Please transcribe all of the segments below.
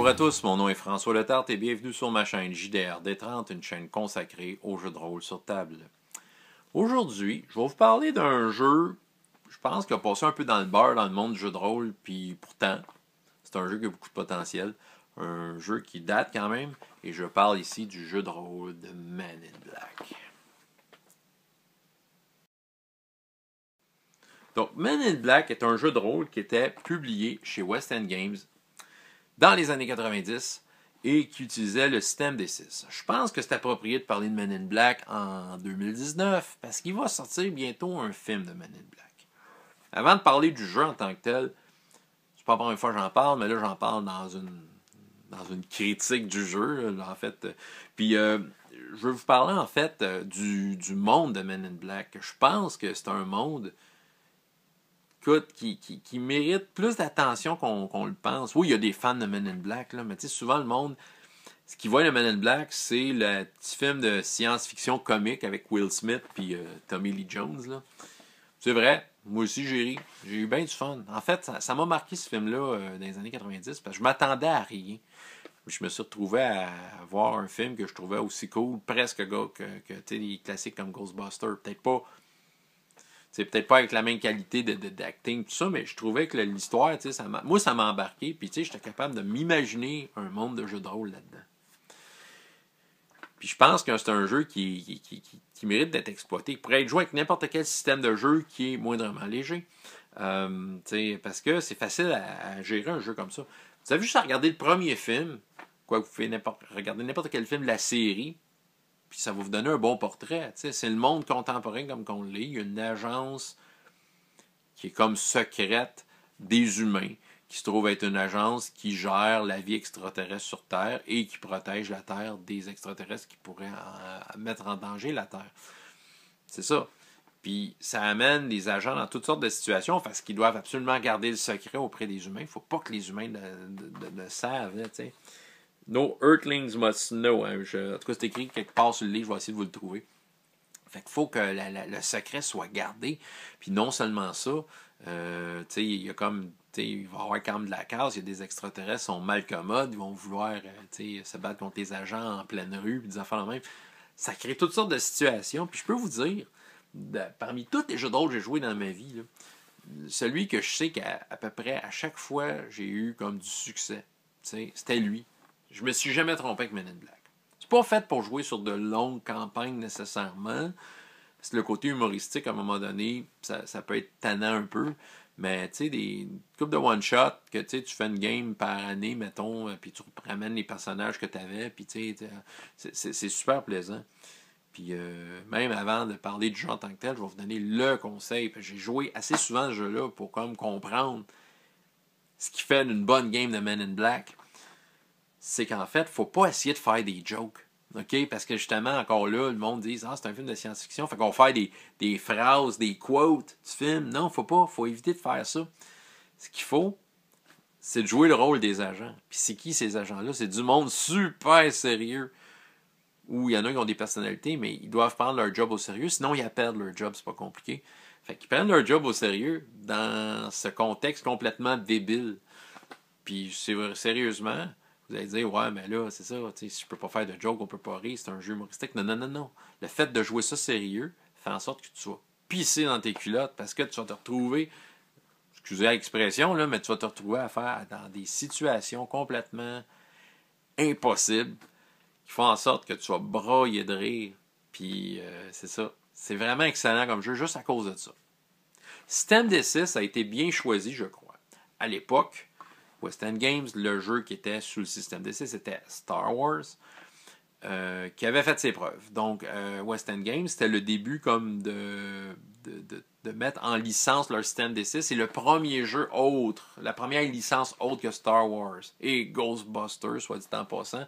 Bonjour à tous, mon nom est François Letarte et bienvenue sur ma chaîne JDR D30, une chaîne consacrée aux jeux de rôle sur table. Aujourd'hui, je vais vous parler d'un jeu, je pense qu'il a passé un peu dans le beurre dans le monde du jeu de rôle, puis pourtant, c'est un jeu qui a beaucoup de potentiel. Un jeu qui date quand même, et je parle ici du jeu de rôle de Men in Black. Donc, Men in Black est un jeu de rôle qui était publié chez West End Games dans les années 90 et qui utilisait le système des 6. Je pense que c'est approprié de parler de Men in Black en 2019 parce qu'il va sortir bientôt un film de Men in Black. Avant de parler du jeu en tant que tel, c'est pas la première fois que j'en parle, mais là j'en parle dans une critique du jeu, là, en fait. Puis je veux vous parler en fait du monde de Men in Black. Je pense que c'est un monde qui mérite plus d'attention qu'on le pense. Oui, il y a des fans de Men in Black, là, mais souvent le monde, ce qu'ils voient de Men in Black, c'est le petit film de science-fiction comique avec Will Smith et Tommy Lee Jones. Là. C'est vrai, moi aussi j'ai ri. J'ai eu bien du fun. En fait, ça m'a marqué ce film-là dans les années 90 parce que je m'attendais à rien. Je me suis retrouvé à voir un film que je trouvais aussi cool, presque que les classiques comme Ghostbusters. C'est peut-être pas avec la même qualité d'acting, tout ça, mais je trouvais que l'histoire, moi, ça m'a embarqué, puis j'étais capable de m'imaginer un monde de jeux de rôle là-dedans. Puis je pense que c'est un jeu qui mérite d'être exploité. Il pourrait être joué avec n'importe quel système de jeu qui est moindrement léger. Parce que c'est facile à gérer un jeu comme ça. Vous avez juste à regarder le premier film, vous pouvez regarder n'importe quel film de la série, puis ça va vous donner un bon portrait. C'est le monde contemporain comme qu'on l'est. Il y a une agence qui est comme secrète des humains, qui se trouve être une agence qui gère la vie extraterrestre sur Terre et qui protège la Terre des extraterrestres qui pourraient mettre en danger la Terre. C'est ça. Puis ça amène les agents dans toutes sortes de situations parce qu'ils doivent absolument garder le secret auprès des humains. Il ne faut pas que les humains le savent. Là, No Earthlings must know. Hein. En tout cas, c'est écrit quelque part sur le livre, je vais essayer de vous le trouver. Fait qu'il faut que le secret soit gardé. Puis non seulement ça, il y a comme. Il va y avoir quand même de la casse, il y a des extraterrestres qui sont malcommodes, ils vont vouloir se battre contre les agents en pleine rue, puis des affaires de même. Ça crée toutes sortes de situations. Puis je peux vous dire, parmi tous les jeux de rôle que j'ai joués dans ma vie, là, celui que je sais qu'à peu près à chaque fois j'ai eu comme du succès, c'était lui. Je me suis jamais trompé avec Men in Black. C'est pas fait pour jouer sur de longues campagnes nécessairement. C'est le côté humoristique à un moment donné, ça peut être tannant un peu. Mais tu sais, des coupes de one-shot, que tu fais une game par année, mettons, puis tu ramènes les personnages que tu avais, puis tu sais, c'est super plaisant. Puis même avant de parler du jeu en tant que tel, je vais vous donner le conseil. J'ai joué assez souvent ce jeu-là pour comme comprendre ce qui fait une bonne game de Men in Black. C'est qu'en fait, il ne faut pas essayer de faire des jokes. Okay? Parce que justement, encore là, le monde dit c'est un film de science-fiction. Fait qu'on va faire des phrases, des quotes du film. Non, faut pas. Faut éviter de faire ça. Ce qu'il faut, c'est de jouer le rôle des agents. Puis c'est qui ces agents-là? C'est du monde super sérieux. Où il y en a qui ont des personnalités, mais ils doivent prendre leur job au sérieux. Sinon, ils perdent leur job. C'est pas compliqué. Fait qu'ils prennent leur job au sérieux dans ce contexte complètement débile. Puis sérieusement, vous allez dire, ouais, mais là, c'est ça, si je peux pas faire de joke, on peut pas rire, c'est un jeu humoristique. Non, non, non, non. Le fait de jouer ça sérieux fait en sorte que tu sois pissé dans tes culottes parce que tu vas te retrouver, excusez l'expression, là, mais tu vas te retrouver à faire dans des situations complètement impossibles qui font en sorte que tu vas brailler de rire. Puis c'est ça. C'est vraiment excellent comme jeu, juste à cause de ça. Système D6 a été bien choisi, je crois. À l'époque, West End Games, le jeu qui était sous le système D6, c'était Star Wars, qui avait fait ses preuves. Donc, West End Games, c'était le début comme de mettre en licence leur système D6. C'est le premier jeu autre, la première licence autre que Star Wars et Ghostbusters, soit dit en passant,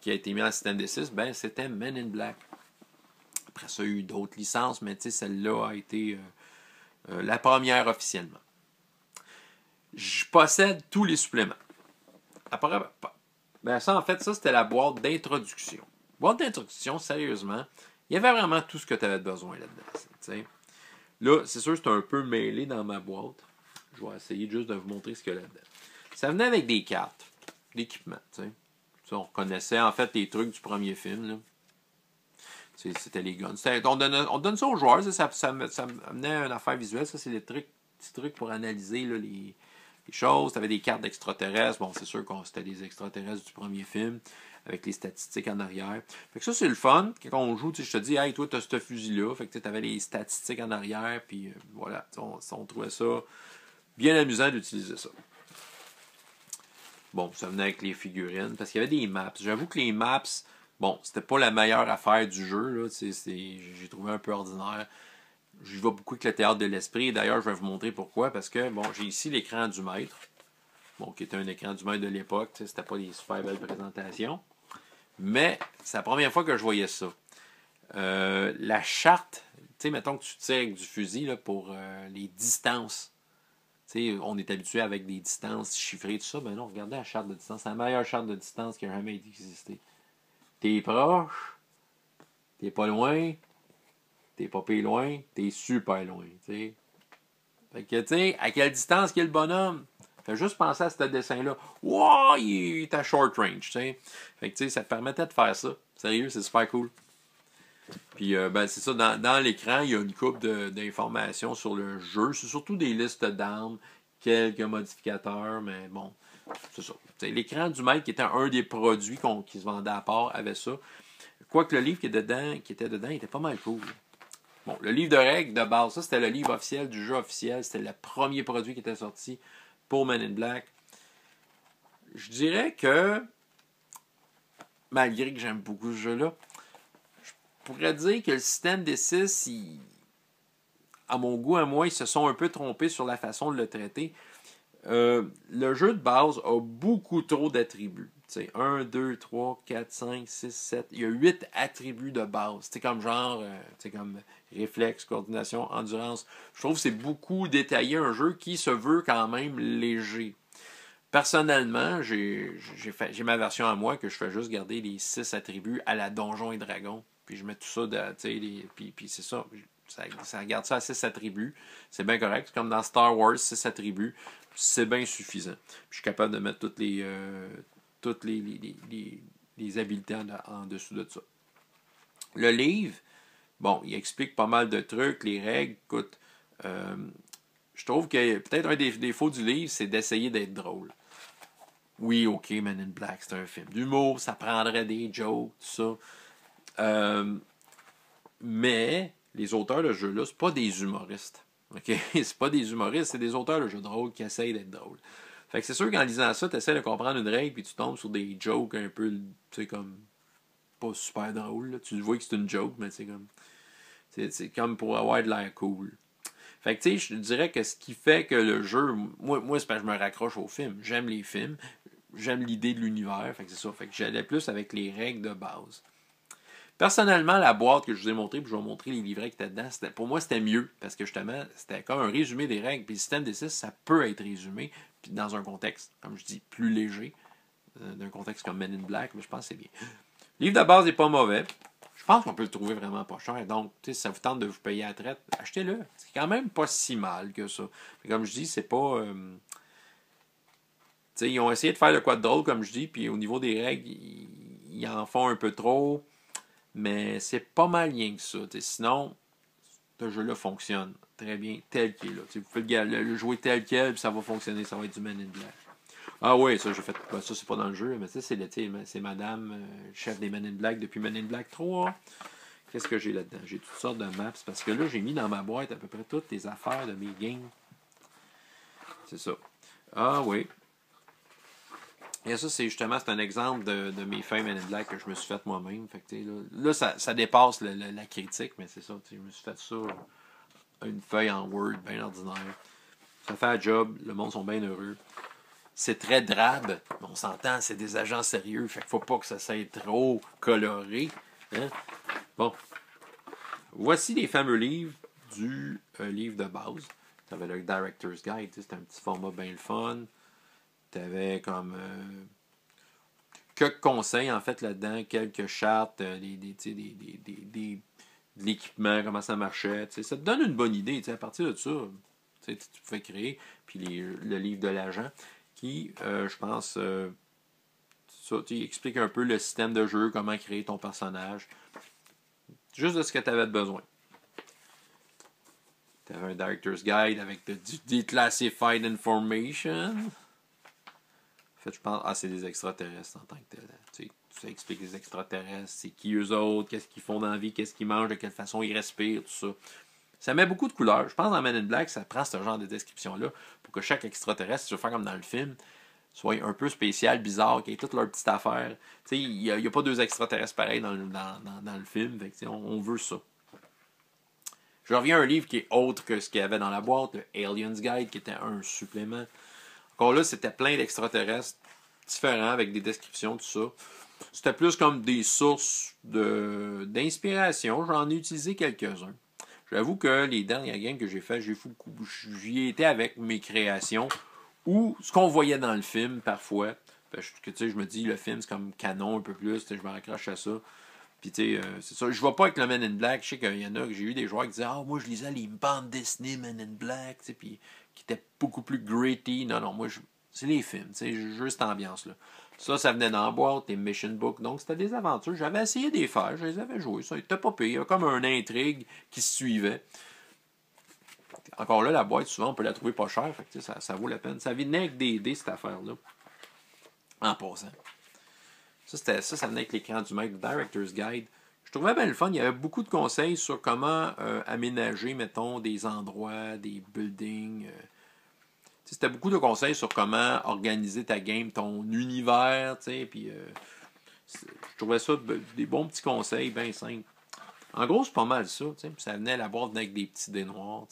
qui a été mis en système D6, ben c'était Men in Black. Après ça, il y a eu d'autres licences, mais celle-là a été la première officiellement. Je possède tous les suppléments. Après, ben ça, en fait, ça, c'était la boîte d'introduction. Boîte d'introduction, sérieusement, il y avait vraiment tout ce que tu avais besoin là-dedans. Là, c'est sûr que c'est un peu mêlé dans ma boîte. Je vais essayer juste de vous montrer ce qu'il y a là-dedans. Ça venait avec des cartes. d'équipement. Ça, on reconnaissait en fait les trucs du premier film. Là. C'était les guns. On donne ça aux joueurs. Ça amenait une affaire visuelle. Ça, c'est des petits trucs pour analyser là, les choses. Tu avais des cartes d'extraterrestres. Bon, c'est sûr que c'était des extraterrestres du premier film, avec les statistiques en arrière. Fait que ça, c'est le fun. Quand on joue, je te dis, hey, toi, tu as ce fusil-là. Fait que tu avais les statistiques en arrière. Puis voilà, on trouvait ça bien amusant d'utiliser ça. Bon, ça venait avec les figurines. Parce qu'il y avait des maps. J'avoue que les maps, bon, c'était pas la meilleure affaire du jeu. J'ai trouvé un peu ordinaire. Je vais beaucoup avec le théâtre de l'esprit. D'ailleurs, je vais vous montrer pourquoi. Parce que, bon, j'ai ici l'écran du maître. Bon, qui était un écran du maître de l'époque. C'était pas des super belles présentations. Mais c'est la première fois que je voyais ça. La charte, tu sais, mettons que tu tires avec du fusil là, pour les distances. Tu sais, on est habitué avec des distances chiffrées, tout ça. Ben non, regardez la charte de distance. C'est la meilleure charte de distance qui a jamais existé. T'es proche, t'es pas loin, t'es pas pire loin, t'es super loin. T'sais. Fait que, tu sais, à quelle distance qu'est le bonhomme? Fais juste penser à ce dessin-là. Wow, il est à short range, t'sais. Fait que, tu sais, ça te permettait de faire ça. Sérieux, c'est super cool. Puis, ben, c'est ça, dans l'écran, il y a une couple d'informations sur le jeu. C'est surtout des listes d'armes, quelques modificateurs, mais bon, c'est ça. L'écran du maître, qui était un des produits qui se vendait à part, avait ça. Quoique le livre qui était dedans, il était pas mal cool. Bon, le livre de règles de base, ça c'était le livre officiel du jeu officiel. C'était le premier produit qui était sorti pour Men in Black. Je dirais que, malgré que j'aime beaucoup ce jeu-là, je pourrais dire que le système des 6, à mon goût, à moi, ils se sont un peu trompés sur la façon de le traiter. Le jeu de base a beaucoup trop d'attributs. T'sais, 1, 2, 3, 4, 5, 6, 7. Il y a 8 attributs de base. C'est comme genre, comme réflexe, coordination, endurance. Je trouve que c'est beaucoup détaillé un jeu qui se veut quand même léger. Personnellement, j'ai ma version à moi que je fais juste garder les 6 attributs à la Donjons et Dragons. Puis je mets tout ça, puis c'est ça. Ça garde ça à 6 attributs. C'est bien correct. C'est comme dans Star Wars, 6 attributs. C'est bien suffisant. Puis je suis capable de mettre toutes les habiletés en dessous de ça. Le livre, bon, il explique pas mal de trucs, les règles. Écoute, je trouve que peut-être un des défauts du livre, c'est d'essayer d'être drôle. Oui, ok, Men in Black, c'est un film d'humour, ça prendrait des jokes, tout ça. Mais les auteurs de jeux-là, c'est pas des humoristes. OK? C'est pas des humoristes, c'est des auteurs de jeux de rôle qui essayent d'être drôles. Fait que c'est sûr qu'en lisant ça, tu essaies de comprendre une règle puis tu tombes sur des jokes un peu, tu sais, comme pas super drôles. Là. Tu vois que c'est une joke, mais c'est comme. C'est comme pour avoir de l'air cool. Fait que tu sais, je dirais que ce qui fait que le jeu. Moi c'est parce que je me raccroche au film. J'aime les films. J'aime l'idée de l'univers. Fait que c'est ça. Fait que j'allais plus avec les règles de base. Personnellement, la boîte que je vous ai montrée, puis je vais vous montrer les livrets qui étaient dedans, pour moi, c'était mieux, parce que justement, c'était comme un résumé des règles. Puis le système des 6, ça peut être résumé, puis dans un contexte, comme je dis, plus léger, d'un contexte comme Men in Black, mais je pense que c'est bien. Le livre de base n'est pas mauvais. Je pense qu'on peut le trouver vraiment pas cher. Donc, si ça vous tente de vous payer à la traite, achetez-le. C'est quand même pas si mal que ça. Mais comme je dis, c'est pas... ils ont essayé de faire le quoi de drôle, comme je dis, puis au niveau des règles, ils en font un peu trop. Mais c'est pas mal rien que ça. Sinon, ce jeu-là fonctionne très bien tel qu'il est là. Vous pouvez le jouer tel quel, puis ça va fonctionner. Ça va être du Men in Black. Ah oui, ça, j'ai fait. Ben, ça, c'est pas dans le jeu, mais c'est madame, chef des Men in Black depuis Men in Black 3. Qu'est-ce que j'ai là-dedans? J'ai toutes sortes de maps. Parce que là, j'ai mis dans ma boîte à peu près toutes les affaires de mes games. C'est ça. Ah oui. Et ça, c'est un exemple de mes fins Men in Black que je me suis fait moi-même. Fait que, là ça dépasse la critique, mais c'est ça. Je me suis fait ça, une feuille en Word, bien ordinaire. Ça fait un job, le monde sont bien heureux. C'est très drabe, mais on s'entend, c'est des agents sérieux, fait qu'il faut pas que ça soit trop coloré. Hein? Bon. Voici les fameux livres du livre de base. Tu avais le Director's Guide, c'était un petit format bien le fun. Tu avais comme quelques conseils en fait là-dedans, quelques chartes, de l'équipement, comment ça marchait. Ça te donne une bonne idée. À partir de ça, tu pouvais créer. Puis le livre de l'agent, qui, je pense, ça, il explique un peu le système de jeu, comment créer ton personnage. Juste de ce que tu avais besoin. Tu avais un Director's Guide avec du Declassified Information. En fait, je pense, c'est des extraterrestres en tant que tel. Tu expliques les extraterrestres, c'est qui eux autres, qu'est-ce qu'ils font dans la vie, qu'est-ce qu'ils mangent, de quelle façon ils respirent, tout ça. Ça met beaucoup de couleurs. Je pense que dans Men in Black, ça prend ce genre de description-là pour que chaque extraterrestre, si tu veux faire comme dans le film, soit un peu spécial, bizarre, qu'il y ait toute leur petite affaire. Il n'y a pas deux extraterrestres pareils dans le film. Fait on veut ça. Je reviens à un livre qui est autre que ce qu'il y avait dans la boîte, le Alien's Guide, qui était un supplément. Encore là, c'était plein d'extraterrestres différents avec des descriptions, tout ça. C'était plus comme des sources d'inspiration. J'en ai utilisé quelques-uns. J'avoue que les dernières games que j'ai faites, j'y ai été avec mes créations ou ce qu'on voyait dans le film parfois. Parce que je me dis, le film, c'est comme canon un peu plus. Je me raccroche à ça. Puis, c'est ça. Je ne vais pas avec le Men in Black. Je sais qu'il y en a que j'ai eu des joueurs qui disaient ah, moi, je lisais les bandes Disney Men in Black, puis qui étaient beaucoup plus gritty. Non, moi, c'est les films. Juste cette ambiance-là. Ça venait dans la boîte, des mission books. Donc, c'était des aventures. J'avais essayé de les faire. Je les avais joués. Ça n'était pas pire. Il y a comme une intrigue qui se suivait. Encore là, la boîte, souvent, on peut la trouver pas chère. Fait que, ça vaut la peine. Ça venait avec des dés, cette affaire-là. En passant. Ça venait avec l'écran du maître, le Director's Guide. Je trouvais bien le fun. Il y avait beaucoup de conseils sur comment aménager, mettons, des endroits, des buildings. C'était beaucoup de conseils sur comment organiser ta game, ton univers, puis je trouvais ça des bons petits conseils, bien simples. En gros, c'est pas mal ça, ça venait à la boîte avec des petits dés noirs,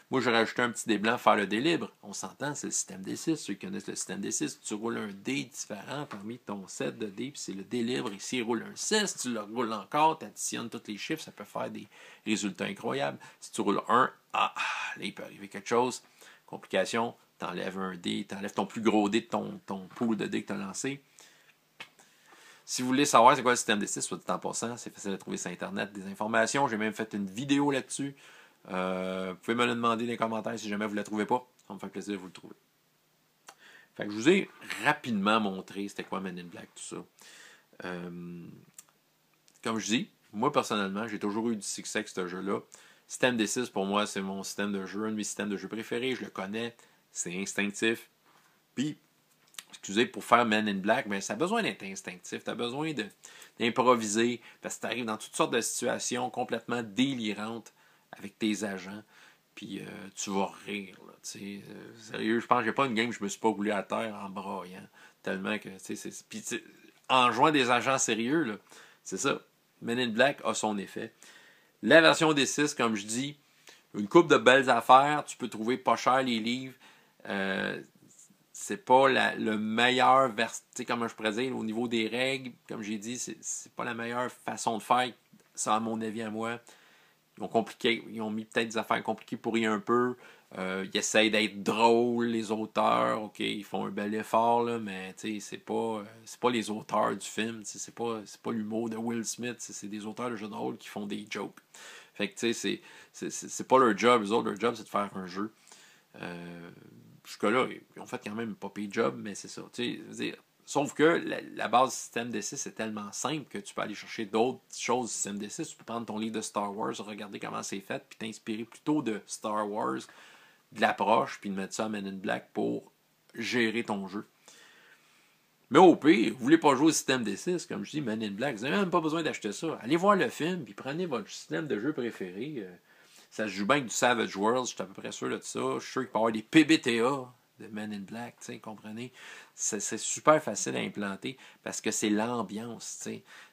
Moi, j'ai rajouté un petit dé blanc pour faire le dé libre. On s'entend, c'est le système D6. Ceux qui connaissent le système D6, tu roules un dé différent parmi ton set de dés, puis c'est le dé libre. Ici, il roule un 6, tu le roules encore, tu additionnes tous les chiffres, ça peut faire des résultats incroyables. Si tu roules un, là, il peut arriver quelque chose. Complication, t'enlèves un dé, t'enlèves ton plus gros dé de ton pool de dés que tu as lancé. Si vous voulez savoir c'est quoi le système D6, soit dit en passant, c'est facile à trouver sur Internet, des informations. J'ai même fait une vidéo là-dessus. Vous pouvez me le demander dans les commentaires si jamais vous ne la trouvez pas. Ça me fait plaisir de vous le trouver. Fait que je vous ai rapidement montré c'était quoi Men in Black, tout ça. Comme je dis, moi personnellement, j'ai toujours eu du succès avec ce jeu-là. Système D6, pour moi, c'est mon système de jeu, un de mes systèmes de jeu préférés. Je le connais, c'est instinctif. Puis, excusez, pour faire Men in Black, mais ça a besoin d'être instinctif. Tu as besoin d'improviser parce que tu arrives dans toutes sortes de situations complètement délirantes avec tes agents. Puis tu vas rire. Là, sérieux, je pense que j'ai pas une game que je me suis pas roulé à terre en braillant. Tellement que. Puis en jouant des agents sérieux, là, c'est ça. Men in Black a son effet. La version des 6, comme je dis, une couple de belles affaires. Tu peux trouver pas cher les livres. C'est pas le meilleur comment je pourrais dire, au niveau des règles, comme j'ai dit, c'est pas la meilleure façon de faire, ça à mon avis à moi. Ils ont mis peut-être des affaires compliquées pour y un peu. Ils essayent d'être drôles, les auteurs. OK, ils font un bel effort, là, mais c'est pas les auteurs du film. C'est pas l'humour de Will Smith. C'est des auteurs de jeux de rôle qui font des jokes. Fait que c'est pas leur job. Eux autres, leur job, c'est de faire un jeu. Jusque-là, ils ont fait quand même pas pire job, mais c'est ça. Sauf que la base du système D6 est tellement simple que tu peux aller chercher d'autres choses du système D6. Tu peux prendre ton livre de Star Wars, regarder comment c'est fait, puis t'inspirer plutôt de Star Wars, de l'approche, puis de mettre ça à Men in Black pour gérer ton jeu. Mais au pire, vous voulez pas jouer au système D6, comme je dis, Men in Black, vous n'avez même pas besoin d'acheter ça. Allez voir le film, puis prenez votre système de jeu préféré. Ça se joue bien avec du Savage Worlds, je suis à peu près sûr de ça. Je suis sûr qu'il peut y avoir des PBTA de Men in Black, comprenez? C'est super facile à implanter parce que c'est l'ambiance,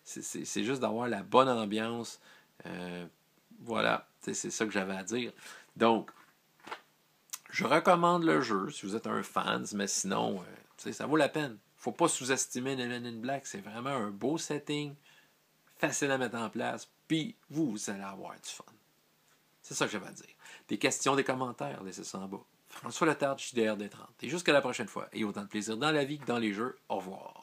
c'est juste d'avoir la bonne ambiance. Voilà, c'est ça que j'avais à dire. Donc, je recommande le jeu si vous êtes un fan, mais sinon, ça vaut la peine. Faut pas sous-estimer Men in Black, c'est vraiment un beau setting, facile à mettre en place, puis vous allez avoir du fun. C'est ça que j'avais à dire. Des questions, des commentaires, laissez ça en bas. François Letarte, JDR D30. Et jusqu'à la prochaine fois. Et autant de plaisir dans la vie que dans les jeux. Au revoir.